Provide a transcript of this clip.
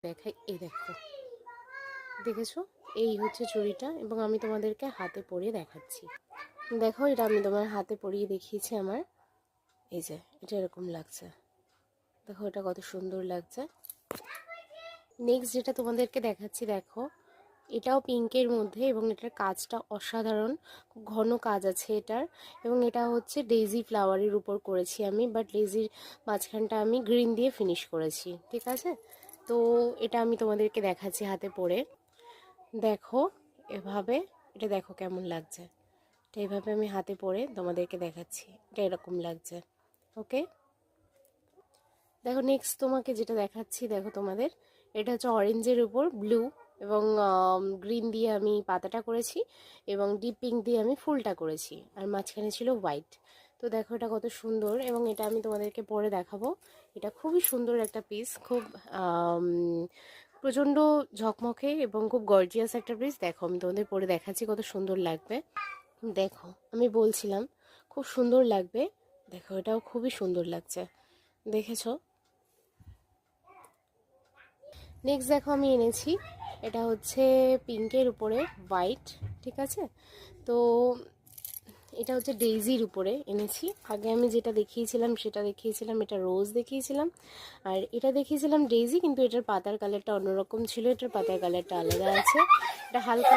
দেখাই, এই দেখো, দেখেছো? এই হচ্ছে চুড়িটা, এবং আমি তোমাদেরকে হাতে পরিয়ে দেখাচ্ছি। দেখো, এটা আমি তোমার হাতে পরিয়ে দেখিয়েছি আমার। এই যে এটা এরকম লাগছে, দেখো এটা কত সুন্দর লাগছে। নেক্সট যেটা তোমাদেরকে দেখাচ্ছি, দেখো এটাও পিঙ্কের মধ্যে, এবং এটার কাজটা অসাধারণ, খুব ঘন কাজ আছে এটার। এবং এটা হচ্ছে ডেইজি ফ্লাওয়ারের উপর করেছি আমি, বাট ডেইজির মাঝখানটা আমি গ্রিন দিয়ে ফিনিশ করেছি, ঠিক আছে? তো এটা আমি তোমাদেরকে দেখাচ্ছি হাতে পরে। দেখো এভাবে, এটা দেখো কেমন লাগছে। এটা এইভাবে আমি হাতে পরে তোমাদেরকে দেখাচ্ছি, এটা এরকম লাগছে। ওকে, দেখো নেক্সট তোমাকে যেটা দেখাচ্ছি, দেখো তোমাদের এটা হচ্ছে অরেঞ্জের উপর ব্লু এবং গ্রিন দিয়ে আমি পাতাটা করেছি, এবং ডিপ পিঙ্ক দিয়ে আমি ফুলটা করেছি, আর মাঝখানে ছিল হোয়াইট। তো দেখো এটা কত সুন্দর, এবং এটা আমি তোমাদেরকে পরে দেখাবো। এটা খুবই সুন্দর একটা পিস, খুব প্রচণ্ড ঝকমকে এবং খুব গর্জিয়াস একটা পিস। দেখো আমি তোমাদের পরে দেখাচ্ছি কত সুন্দর লাগবে। দেখো আমি বলছিলাম খুব সুন্দর লাগবে, দেখো এটাও খুবই সুন্দর লাগছে, দেখেছো? নেক্সট দেখো আমি এনেছি, এটা হচ্ছে পিঙ্কের উপরে হোয়াইট, ঠিক আছে? তো এটা হচ্ছে ডেইজির উপরে এনেছি। আগে আমি যেটা দেখিয়েছিলাম সেটা দেখিয়েছিলাম, এটা রোজ দেখিয়েছিলাম, আর এটা দেখিয়েছিলাম ডেইজি, কিন্তু এটার পাতার কালারটা অন্যরকম ছিল, এটার পাতার কালারটা আলাদা আছে। এটা হালকা